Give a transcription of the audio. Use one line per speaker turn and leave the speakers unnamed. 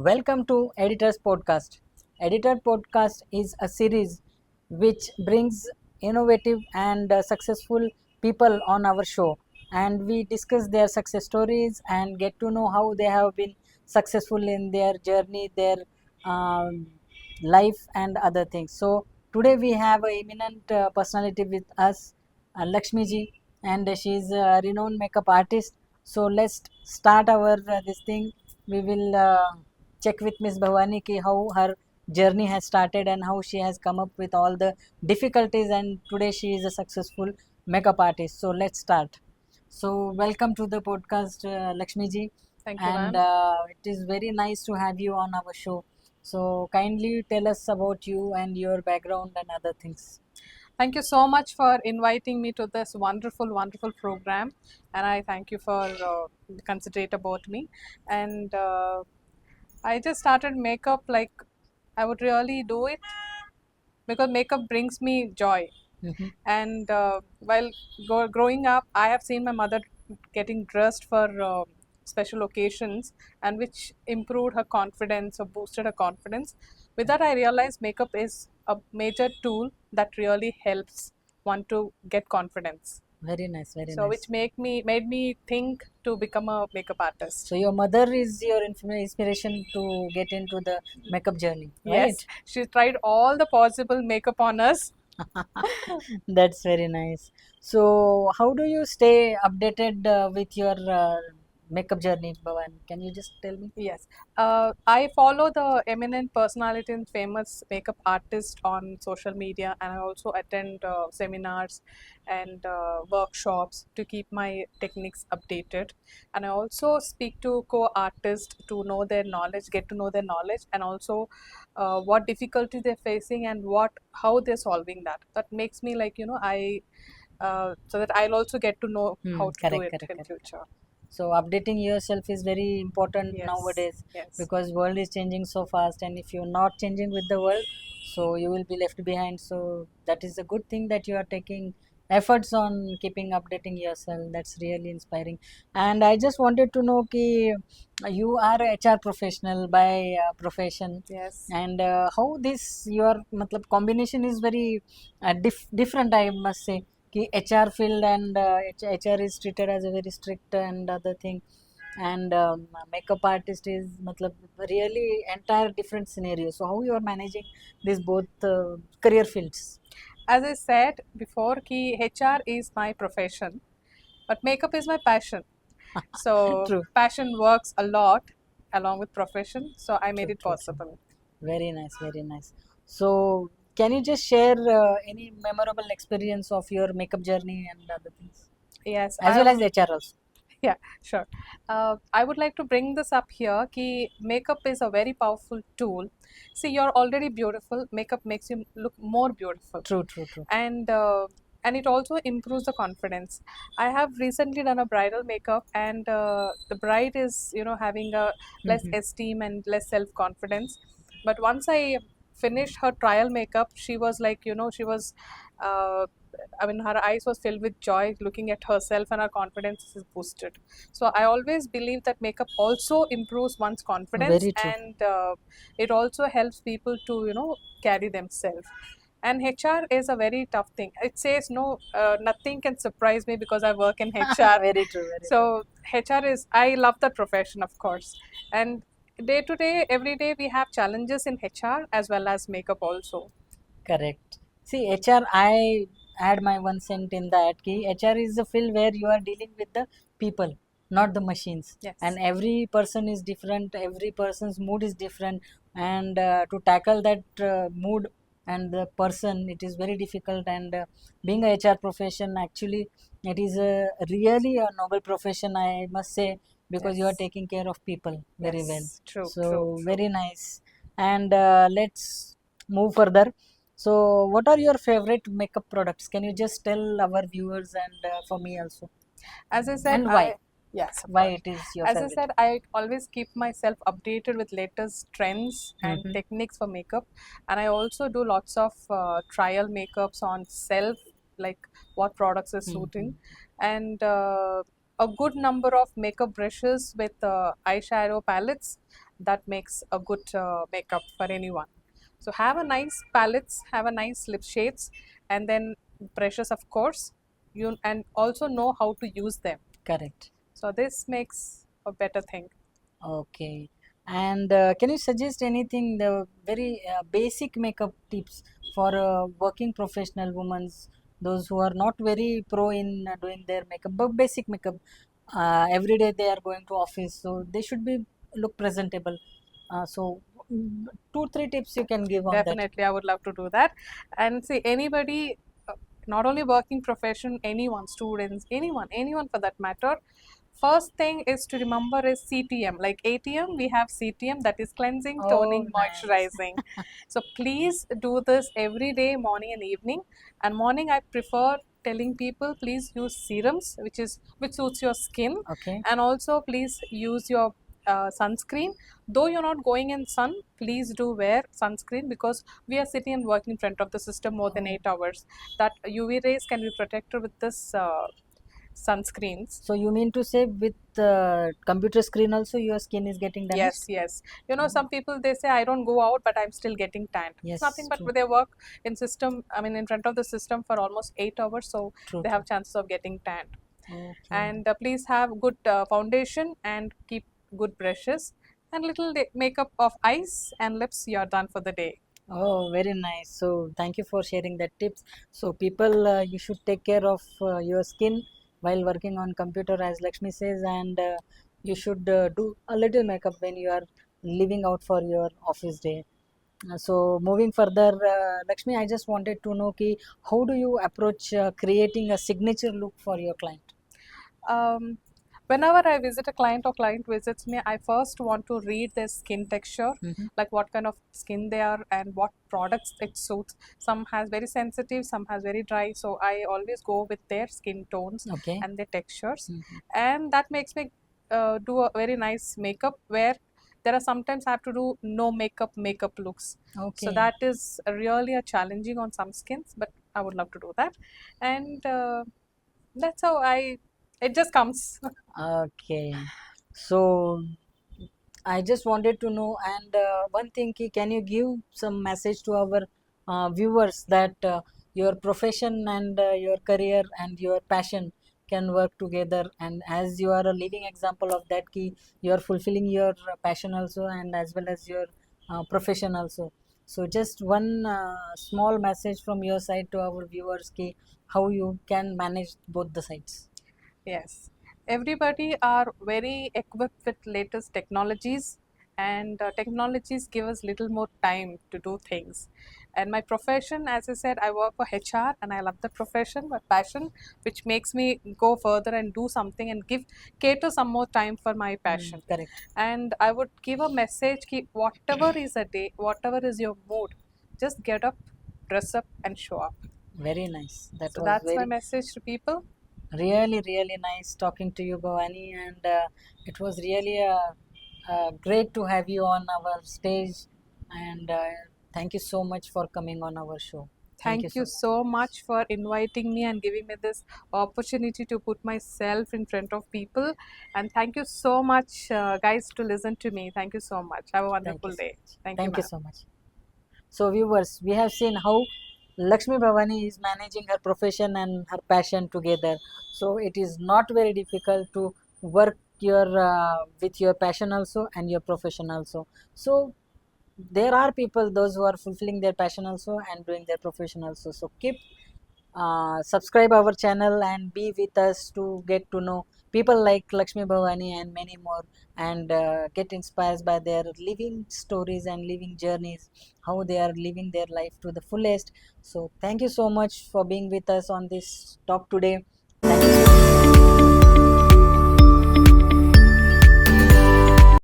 Welcome to Editor's Podcast. Editor Podcast is a series which brings innovative and successful people on our show, and we discuss their success stories and get to know how they have been successful in their journey, their um, life, and other things. So, today we have a eminent personality with us, Lakshmi ji, and she is a renowned makeup artist. So, let's start our this thing. We will. Check with Miss Bhavani ki how her journey has started and how she has come up with all the difficulties, and today she is a successful makeup artist. So let's start. So welcome to the podcast, Lakshmi ji,
Thank you,
and
ma'am.
it is very nice to have you on our show. So kindly tell us about you and your background and other things.
Thank you so much for inviting me to this wonderful, wonderful program, and I thank you for considerate about me. And I just started makeup like I would really do it because makeup brings me joy.
Mhm.
And while growing up, I have seen my mother getting dressed for special occasions, and which improved her confidence or boosted her confidence. With that, I realized makeup is a major tool that really helps one to get confidence.
Very nice, very
So, which
nice.
made me think to become a makeup artist.
So your mother is your inspiration to get into the makeup journey,
Yes,
right?
she tried all the possible makeup on us.
That's very nice. So, how do you stay updated with your makeup journey, Bhavan? Can you just tell me?
Yes, I follow the eminent personality and famous makeup artist on social media, and I also attend seminars and workshops to keep my techniques updated. And I also speak to co-artists to know their knowledge, get to know their knowledge, and also what difficulties they're facing and what how they're solving that. That makes me like I so that I'll also get to know how to do
Correct,
it
correct,
in
correct.
future.
So, updating yourself is very important
Yes,
nowadays
yes.
because world is changing so fast, and if you're not changing with the world, so you will be left behind. So, that is a good thing that you are taking efforts on keeping updating yourself. That's really inspiring. And I just wanted to know ki you are a HR professional by profession,
Yes.
and how this your matlab combination is very different, I must say. कि HR field and HR is treated as a very strict and other thing, and makeup artist is matlab really entire different scenario. So how you are managing these both career fields?
As I said before, ki HR is my profession, but makeup is my passion. So
True,
passion works a lot along with profession. So I made
true,
it
true, true.
possible.
Very nice, very nice. So can you just share any memorable experience of your makeup journey and other things,
Yes,
as well as HR also?
yeah, sure. I would like to bring this up here. Ki makeup is a very powerful tool. See, you're already beautiful. Makeup makes you look more beautiful,
True, true, true.
and uh, and it also improves the confidence. I have recently done a bridal makeup, and the bride is having a less
Mhm.
esteem and less self confidence. But once I finished her trial makeup, she was like she was. I mean, her eyes was filled with joy looking at herself, and her confidence is boosted. So I always believe that makeup also improves one's confidence,
Very true.
and it also helps people to carry themselves. And HR is a very tough thing. It says no, nothing can surprise me because I work in HR.
Very true, very true.
So HR is, I love the profession, of course. And day to day, every day, we have challenges in HR as well as makeup also.
Correct. See, HR, I add my 1 cent in that. Ki HR is the field where you are dealing with the people, not the machines. And
Yes.
every person is different. Every person's mood is different. And to tackle that mood and the person, it is very difficult. And being a HR profession, actually, it is a really a noble profession, I must say, because you are
Yes.
taking care of people very well.
Yes. True. True.
So
True.
very nice. And let's move further. So, what are your favorite makeup products? Can you just tell our viewers and for me also,
As I said,
and why?
I yes, of
Why
course.
it is your
As I
favorite?
said, I always keep myself updated with latest trends and
Mm-hmm.
techniques for makeup, and I also do lots of trial makeups on self, like what products are
Mm-hmm.
suiting, and a good number of makeup brushes with eyeshadow palettes that makes a good makeup for anyone. So have a nice palettes, have a nice lip shades, and then brushes, of course. You and also know how to use them.
Correct.
So this makes a better thing.
Okay. And can you suggest anything, the very basic makeup tips for working professional women, those who are not very pro in doing their makeup, but basic makeup? Every day they are going to office, so they should be look presentable. So, two, three tips you can give on that.
Definitely, I would love to do that. And see, anybody, not only working profession, anyone, students, anyone for that matter. First thing is to remember is CTM. Like ATM, we have CTM, that is cleansing,
Oh,
toning,
nice.
moisturizing. So please do this every day, morning and evening. And morning, I prefer telling people please use serums, which suits your skin,
Okay.
and also please use your sunscreen. Though you're not going in sun, please do wear sunscreen, because we are sitting and working in front of the system more than
Oh.
8 hours. That UV rays can be protected with this sunscreens.
So you mean to say with computer screen also your skin is getting damaged?
Yes. You know, some people they say I don't go out, but I'm still getting tanned.
Yes,
It's nothing but
true.
they work in system. I mean, in front of the system for almost 8 hours, so
True,
they
true.
have chances of getting tanned.
Okay.
And please have good foundation and keep good brushes and little makeup of eyes and lips. You're done for the day.
Oh, very nice. So thank you for sharing that tips. So people, you should take care of your skin while working on computer, as Lakshmi says, and you should do a little makeup when you are leaving out for your office day. So moving further, Lakshmi, I just wanted to know ki, how do you approach creating a signature look for your client?
Um, Whenever I visit a client or client visits me, I first want to read their skin texture,
Mm-hmm.
like what kind of skin they are and what products it suits. Some has very sensitive, some has very dry. So I always go with their skin tones
Okay.
and their textures,
Mm-hmm.
and that makes me do a very nice makeup where there are sometimes I have to do no makeup looks.
Okay.
So that is really a challenging on some skins, but I would love to do that, and that's how it just comes.
Okay. So I just wanted to know, and one thing, can you give some message to our viewers that your profession and your career and your passion can work together, and as you are a living example of that, key you are fulfilling your passion also and as well as your profession also. So just one small message from your side to our viewers, key how you can manage both the sides.
Yes, everybody are very equipped with latest technologies, and technologies give us little more time to do things. And my profession, as I said, I work for HR, and I love the profession, my passion, which makes me go further and do something and cater some more time for my passion.
Correct.
And I would give a message: ki whatever is a day, whatever is your mood, just get up, dress up, and show up.
Very nice. That
So
was
that's my
very
message to people.
really nice talking to you, Bhavani, and it was really great to have you on our stage. And thank you so much for coming on our show.
Thank you so much for inviting me and giving me this opportunity to put myself in front of people. And thank you so much, guys, to listen to me. Thank you so much. Have a
Thank
wonderful
you so
day.
much.
Thank you,
Thank you
ma'am.
so much. So, viewers, we have seen how Lakshmi Bhavani is managing her profession and her passion together. So, it is not very difficult to work your with your passion also and your profession also. So, there are people those who are fulfilling their passion also and doing their profession also. So, keep subscribe our channel and be with us to get to know people like Lakshmi Bhavani and many more, and get inspired by their living stories and living journeys, how they are living their life to the fullest. So thank you so much for being with us on this talk today. Thank you.